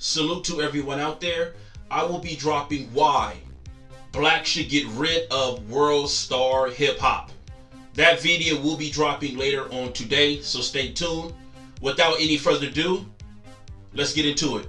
Salute to everyone out there. I will be dropping why blacks should get rid of world star hip hop. That video will be dropping later on today, so stay tuned. Without any further ado, let's get into it.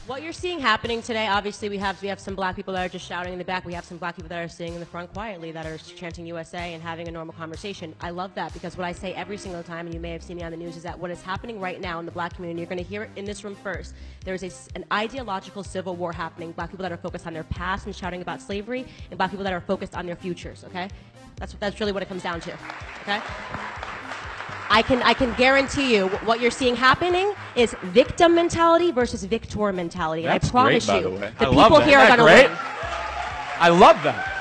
What you're seeing happening today, obviously we have some black people that are just shouting in the back. We have some black people that are sitting in the front quietly that are chanting USA and having a normal conversation. I love that because what I say every single time, and you may have seen me on the news, is that what is happening right now in the black community, you're going to hear it in this room first. There's an ideological civil war happening. Black people that are focused on their past and shouting about slavery, and black people that are focused on their futures, okay? That's really what it comes down to, okay? I can guarantee you what you're seeing happening is victim mentality versus victor mentality. And That's I promise great, by you, the way. the I love people that. here are Isn't going that to great? win. I love that.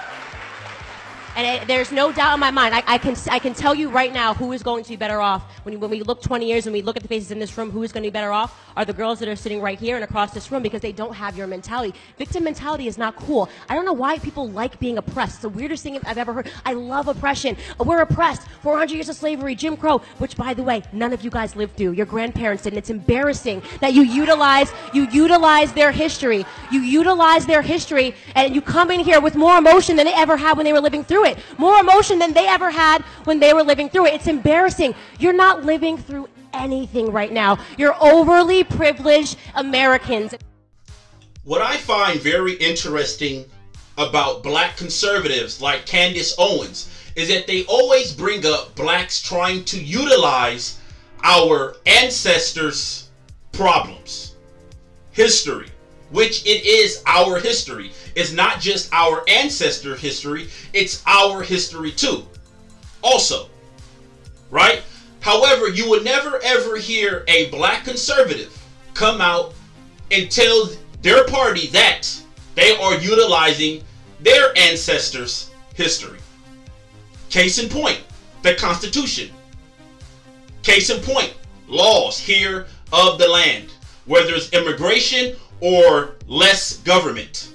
And there's no doubt in my mind. I can tell you right now who is going to be better off when we look 20 years and we look at the faces in this room. Who is going to be better off are the girls that are sitting right here and across this room because they don't have your mentality. Victim mentality is not cool. I don't know why people like being oppressed. It's the weirdest thing I've ever heard. I love oppression. We're oppressed. 400 years of slavery, Jim Crow, which by the way, none of you guys lived through. Your grandparents did, and it's embarrassing that you utilize their history. You utilize their history, and you come in here with more emotion than they ever had when they were living through it. More emotion than they ever had when they were living through it. It's embarrassing. You're not living through anything right now. You're overly privileged Americans. What I find very interesting about black conservatives like Candice Owens is that they always bring up blacks trying to utilize our ancestors' problems, history, which it is our history. It's not just our ancestor history, it's our history too. Also, right? However, you would never ever hear a black conservative come out and tell their party that they are utilizing their ancestors' history. Case in point, the Constitution. Case in point, laws here of the land, whether it's immigration or less government.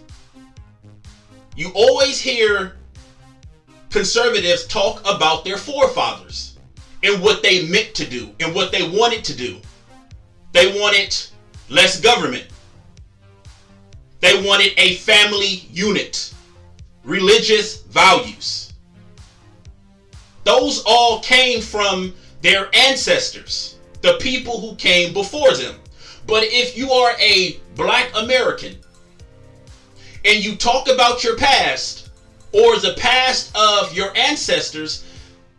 You always hear conservatives talk about their forefathers and what they meant to do and what they wanted to do. They wanted less government. They wanted a family unit, religious values. Those all came from their ancestors, the people who came before them. But if you are a black American and you talk about your past or the past of your ancestors,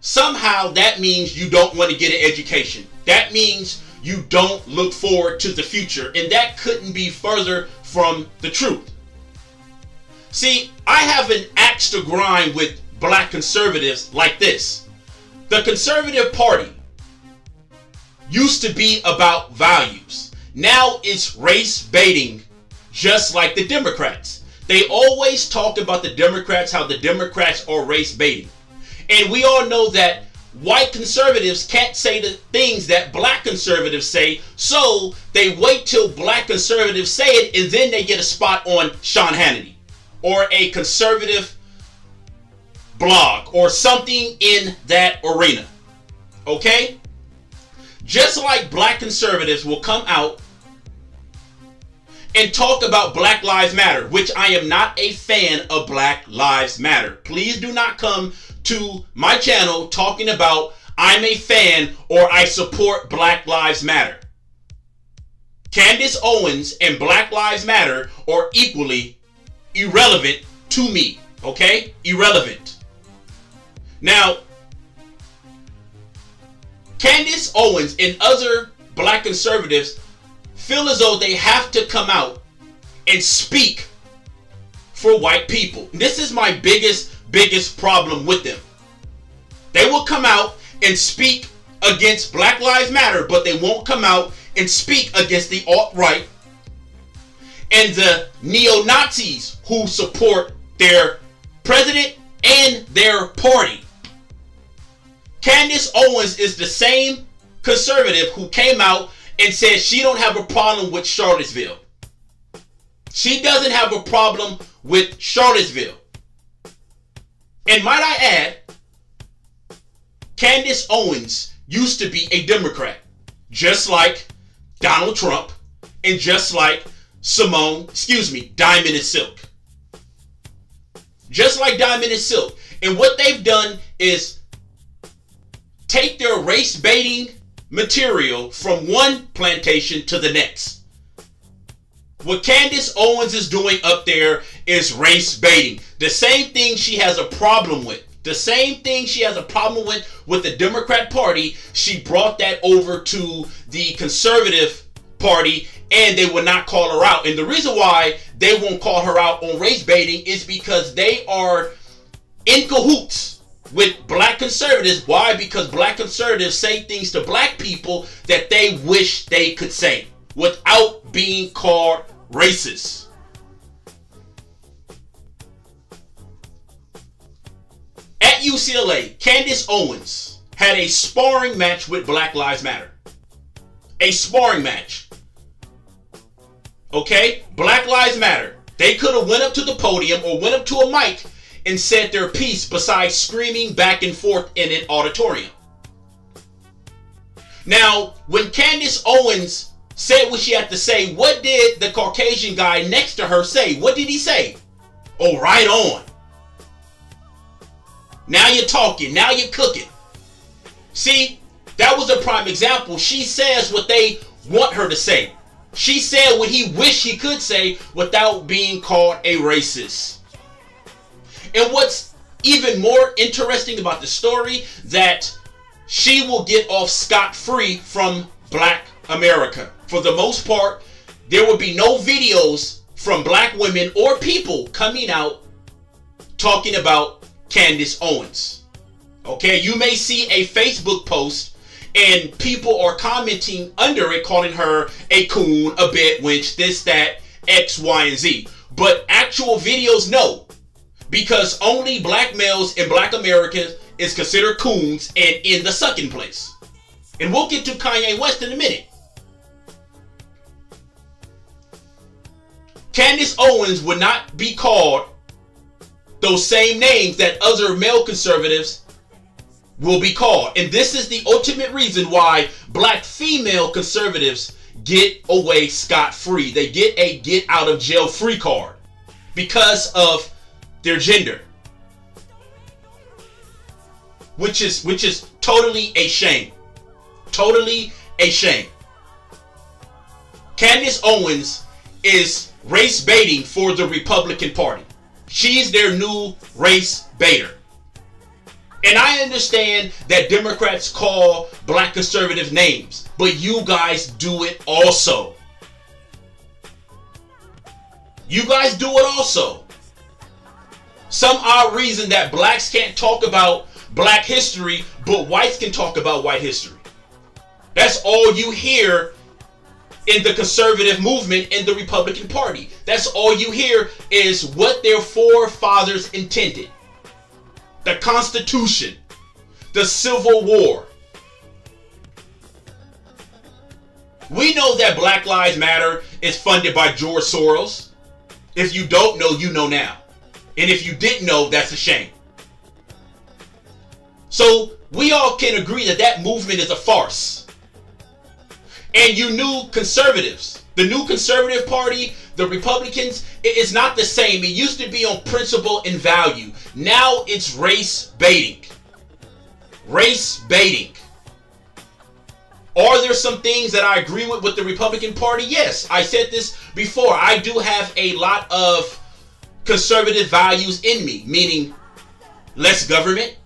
somehow that means you don't want to get an education. That means you don't look forward to the future. And that couldn't be further from the truth. See, I have an axe to grind with black conservatives like this. The Conservative Party used to be about values. Now it's race baiting, just like the Democrats. They always talk about the Democrats, how the Democrats are race baiting. And we all know that white conservatives can't say the things that black conservatives say, so they wait till black conservatives say it and then they get a spot on Sean Hannity or a conservative blog or something in that arena. Okay? Just like black conservatives will come out and talk about Black Lives Matter, which I am not a fan of Black Lives Matter. Please do not come to my channel talking about I'm a fan or I support Black Lives Matter. Candice Owens and Black Lives Matter are equally irrelevant to me, okay? Irrelevant. Now, Candice Owens and other black conservatives feel as though they have to come out and speak for white people. This is my biggest problem with them. They will come out and speak against Black Lives Matter, but they won't come out and speak against the alt-right and the neo-Nazis who support their president and their party. Candice Owens is the same conservative who came out and said she don't have a problem with Charlottesville. She doesn't have a problem with Charlottesville. And might I add, Candice Owens used to be a Democrat, just like Donald Trump and just like Diamond and Silk. Just like Diamond and Silk. And what they've done is take their race baiting material from one plantation to the next. What Candice Owens is doing up there is race baiting. The same thing she has a problem with. The same thing she has a problem with the Democrat Party, she brought that over to the Conservative Party, and they would not call her out. And the reason why they won't call her out on race baiting is because they are in cahoots with black conservatives. Why? Because black conservatives say things to black people that they wish they could say without being called racist. At UCLA, Candice Owens had a sparring match with Black Lives Matter. A sparring match. Okay? Black Lives Matter. They could have went up to the podium or went up to a mic and said their piece besides screaming back and forth in an auditorium. Now, when Candice Owens said what she had to say, what did the Caucasian guy next to her say? What did he say? Oh, right on. Now you're talking. Now you're cooking. See, that was a prime example. She says what they want her to say. She said what he wished he could say without being called a racist. And what's even more interesting about the story, that she will get off scot-free from Black America. For the most part, there will be no videos from black women or people coming out talking about Candice Owens. Okay, you may see a Facebook post and people are commenting under it, calling her a coon, a bitch, this, that, X, Y, and Z. But actual videos, no. Because only black males in Black America is considered coons and in the sucking place. And we'll get to Kanye West in a minute. Candice Owens would not be called those same names that other male conservatives will be called. And this is the ultimate reason why black female conservatives get away scot-free. They get a get out of jail free card because of their gender. Which is totally a shame. Totally a shame. Candice Owens is race baiting for the Republican Party. She's their new race baiter. And I understand that Democrats call black conservative names, but you guys do it also. You guys do it also. Some odd reason that blacks can't talk about black history, but whites can talk about white history. That's all you hear in the conservative movement in the Republican Party. That's all you hear is what their forefathers intended. The Constitution, the Civil War. We know that Black Lives Matter is funded by George Soros. If you don't know, you know now. And if you didn't know, that's a shame. So we all can agree that that movement is a farce. And you new conservatives, the new conservative party, the Republicans, it is not the same. It used to be on principle and value. Now it's race baiting. Race baiting. Are there some things that I agree with the Republican Party? Yes, I said this before. I do have a lot of conservative values in me, meaning less government,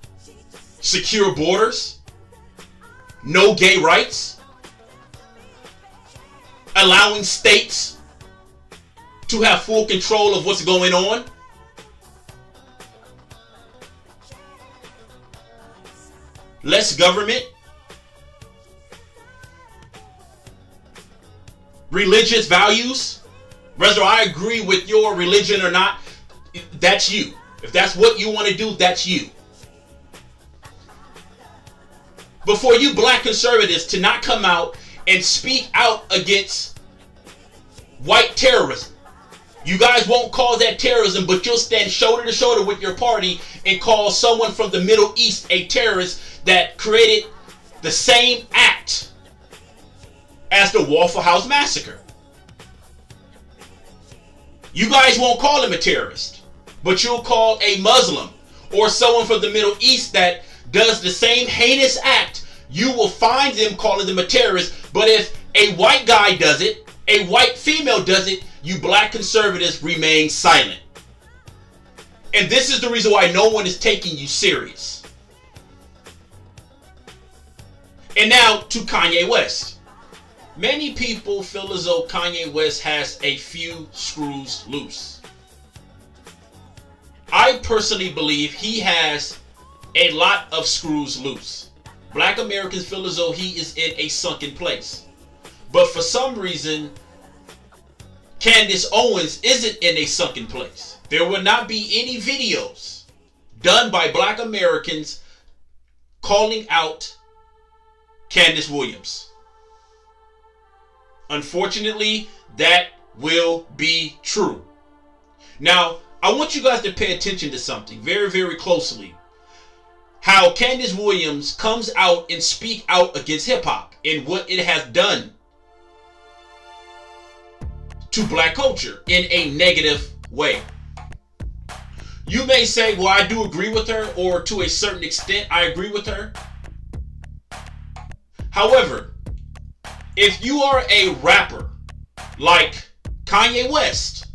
secure borders, no gay rights, allowing states to have full control of what's going on. Less government. Religious values. Whether I agree with your religion or not, that's you. If that's what you want to do, that's you. But for you black conservatives to not come out and speak out against white terrorism. You guys won't call that terrorism, but you'll stand shoulder to shoulder with your party and call someone from the Middle East a terrorist that created the same act as the Waffle House Massacre. You guys won't call him a terrorist, but you'll call a Muslim or someone from the Middle East that does the same heinous act. You will find them calling them a terrorist. But if a white guy does it, a white female does it, you black conservatives remain silent. And this is the reason why no one is taking you serious. And now to Kanye West. Many people feel as though Kanye West has a few screws loose. I personally believe he has a lot of screws loose. Black Americans feel as though he is in a sunken place. But for some reason, Candice Owens isn't in a sunken place. There will not be any videos done by black Americans calling out Candice Williams. Unfortunately, that will be true. Now, I want you guys to pay attention to something very, very closely. How Candice Williams comes out and speak out against hip-hop and what it has done to black culture in a negative way. You may say, well, I do agree with her, or to a certain extent, I agree with her. However, if you are a rapper like Kanye West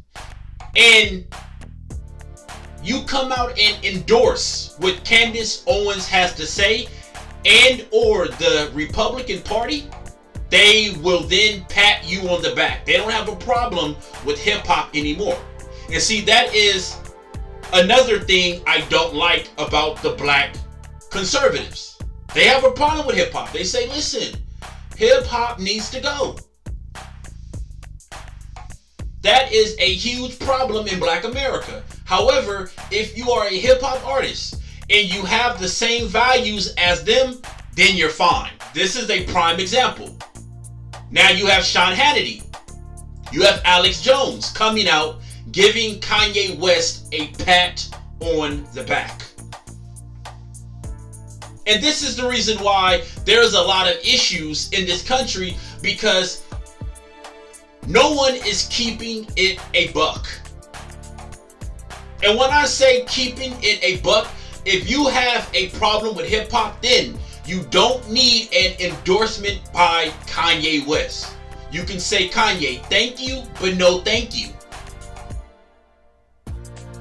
and you come out and endorse what Candice Owens has to say and or the Republican Party, they will then pat you on the back. They don't have a problem with hip-hop anymore. And see, that is another thing I don't like about the black conservatives. They have a problem with hip-hop. They say, listen, hip-hop needs to go. That is a huge problem in black America. However, if you are a hip-hop artist and you have the same values as them, then you're fine. This is a prime example. Now you have Sean Hannity. You have Alex Jones coming out giving Kanye West a pat on the back. And this is the reason why there's a lot of issues in this country, because no one is keeping it a buck. And when I say keeping it a buck, if you have a problem with hip hop, then you don't need an endorsement by Kanye West. You can say, Kanye, thank you, but no thank you.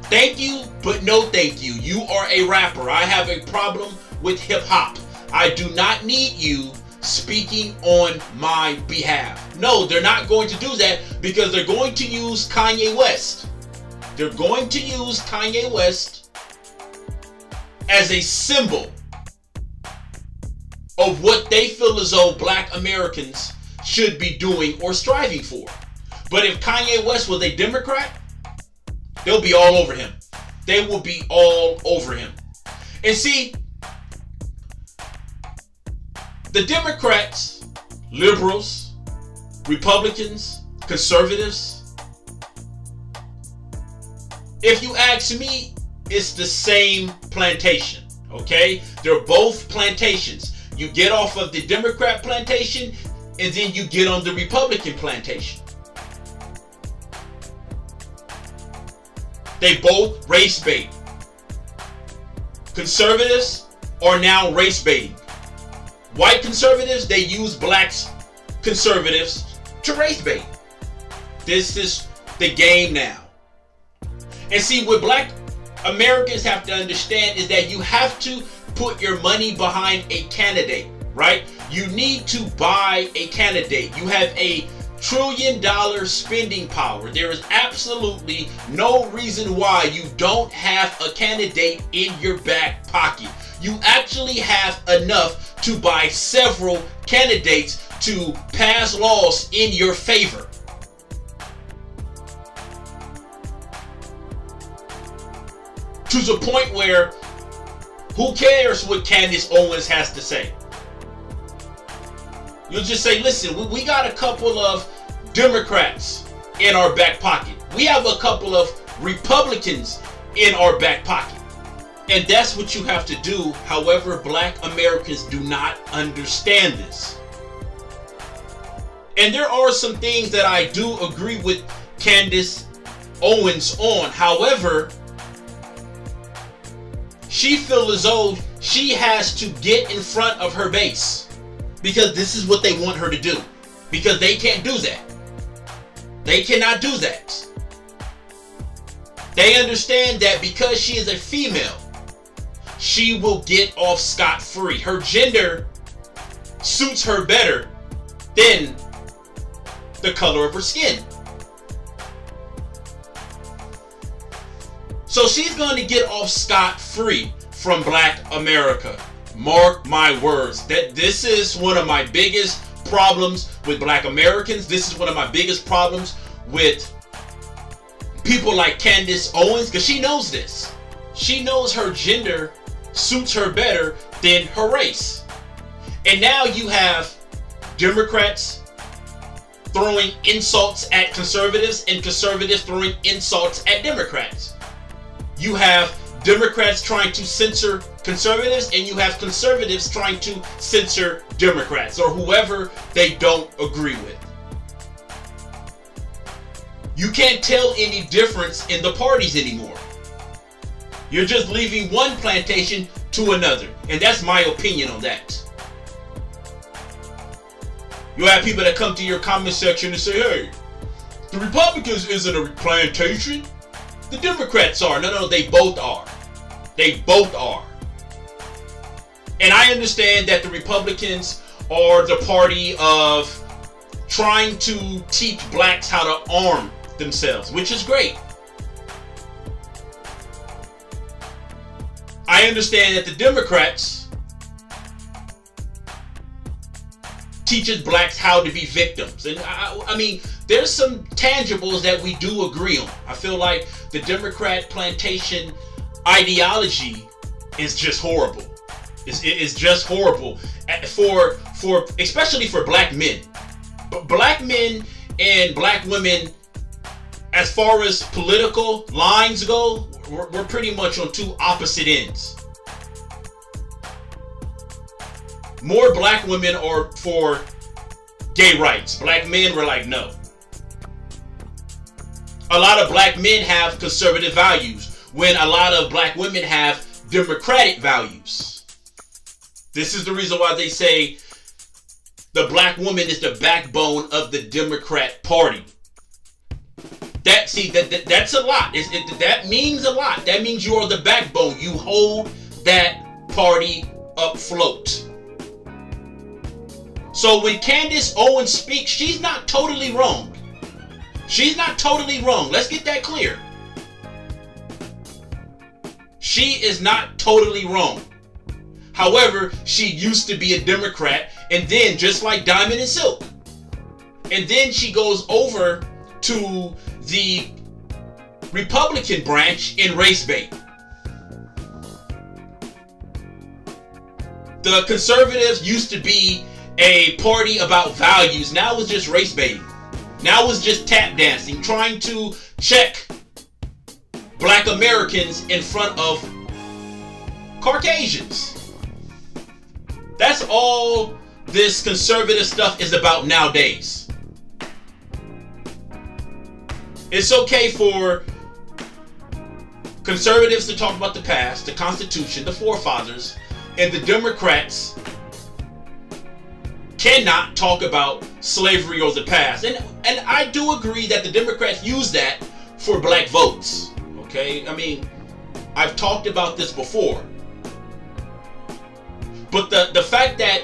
Thank you, but no thank you. You are a rapper. I have a problem with hip hop. I do not need you speaking on my behalf. No, they're not going to do that, because they're going to use Kanye West. They're going to use Kanye West as a symbol of what they feel as though black Americans should be doing or striving for. But if Kanye West was a Democrat, they'll be all over him. They will be all over him. And see, the Democrats, liberals, Republicans, conservatives, if you ask me, it's the same plantation, okay? They're both plantations. You get off of the Democrat plantation, and then you get on the Republican plantation. They both race bait. Conservatives are now race baiting. White conservatives, they use black conservatives to race bait. This is the game now. And see, what black Americans have to understand is that you have to put your money behind a candidate, right? You need to buy a candidate. You have a $1 trillion spending power. There is absolutely no reason why you don't have a candidate in your back pocket. You actually have enough to buy several candidates to pass laws in your favor. To the point where, who cares what Candice Owens has to say? You'll just say, listen, we got a couple of Democrats in our back pocket. We have a couple of Republicans in our back pocket. And that's what you have to do. However, black Americans do not understand this. And there are some things that I do agree with Candice Owens on. However, she feels as though she has to get in front of her base because this is what they want her to do. Because they can't do that. They cannot do that. They understand that because she is a female, she will get off scot-free. Her gender suits her better than the color of her skin. So she's going to get off scot-free from Black America. Mark my words. That this is one of my biggest problems with Black Americans. This is one of my biggest problems with people like Candice Owens, because she knows this. She knows her gender suits her better than her race. And now you have Democrats throwing insults at conservatives and conservatives throwing insults at Democrats. You have Democrats trying to censor conservatives, and you have conservatives trying to censor Democrats or whoever they don't agree with. You can't tell any difference in the parties anymore. You're just leaving one plantation to another. And that's my opinion on that. You'll have people that come to your comment section and say, hey, the Republicans isn't a plantation. The Democrats are. No, they both are. They both are. And I understand that the Republicans are the party of trying to teach blacks how to arm themselves, which is great. I understand that the Democrats teaches blacks how to be victims. And I mean, there's some tangibles that we do agree on. I feel like the Democrat plantation ideology is just horrible. It's just horrible for especially for black men. But black men and black women, as far as political lines go, we're pretty much on two opposite ends. More black women are for gay rights. Black men were like, no. A lot of black men have conservative values, when a lot of black women have democratic values. This is the reason why they say the black woman is the backbone of the Democrat Party. That's a lot. That means a lot. That means you are the backbone. You hold that party afloat. So when Candice Owens speaks, she's not totally wrong. She's not totally wrong. Let's get that clear. She is not totally wrong. However, she used to be a Democrat, and then just like Diamond and Silk. And then she goes over to the Republican branch in race bait. The conservatives used to be a party about values. Now it's just race baiting. Now it's just tap dancing, trying to check black Americans in front of Caucasians. That's all this conservative stuff is about nowadays. It's okay for conservatives to talk about the past, the Constitution, the forefathers, and the Democrats cannot talk about slavery or the past. And I do agree that the Democrats use that for black votes. Okay? I mean, I've talked about this before. But the fact that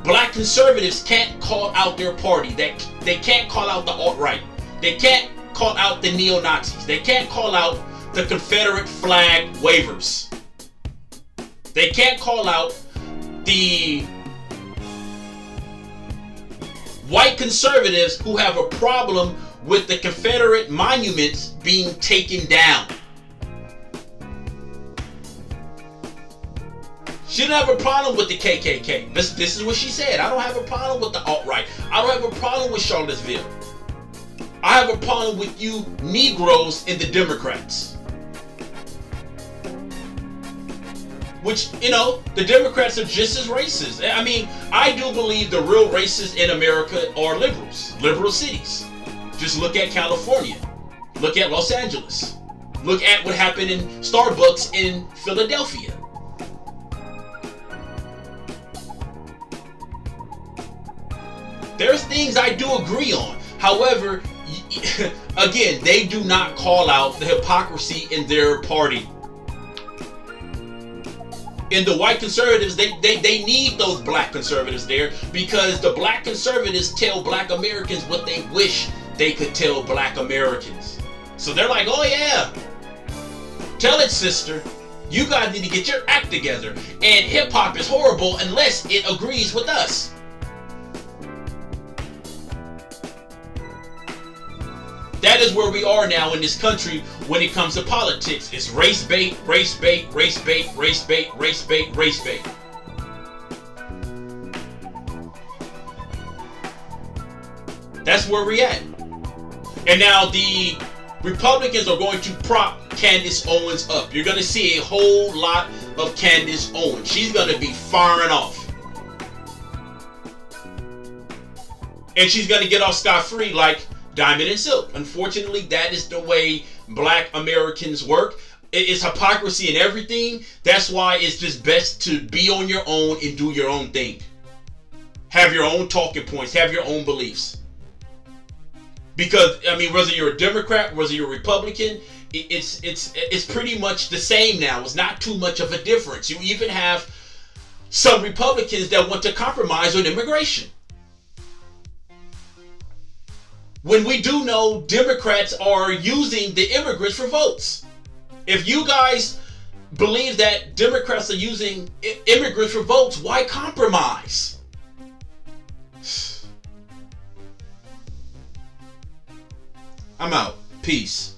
black conservatives can't call out their party, that they can't call out the alt-right, they can't call out the neo-Nazis, they can't call out the Confederate flag wavers, they can't call out the white conservatives who have a problem with the Confederate monuments being taken down. She didn't have a problem with the KKK. This is what she said. I don't have a problem with the alt-right. I don't have a problem with Charlottesville. I have a problem with you Negroes and the Democrats. Which, you know, the Democrats are just as racist. I mean, I do believe the real racists in America are liberals. Liberal cities. Just look at California. Look at Los Angeles. Look at what happened in Starbucks in Philadelphia. There's things I do agree on. However, again, they do not call out the hypocrisy in their party. And the white conservatives, they need those black conservatives there, because the black conservatives tell black Americans what they wish they could tell black Americans. So they're like, oh yeah, tell it, sister. You guys need to get your act together. And hip hop is horrible unless it agrees with us. That is where we are now in this country when it comes to politics. It's race bait, race bait, race bait, race bait, race bait, race bait. That's where we're at. And now the Republicans are going to prop Candice Owens up. You're going to see a whole lot of Candice Owens. She's going to be firing off. And she's going to get off scot-free like Diamond and Silk. Unfortunately, that is the way black Americans work. It's hypocrisy in everything. That's why it's just best to be on your own and do your own thing. Have your own talking points. Have your own beliefs. Because, I mean, whether you're a Democrat, whether you're a Republican, it's pretty much the same now. It's not too much of a difference. You even have some Republicans that want to compromise on immigration, when we do know Democrats are using the immigrants for votes. If you guys believe that Democrats are using immigrants for votes, why compromise? I'm out. Peace.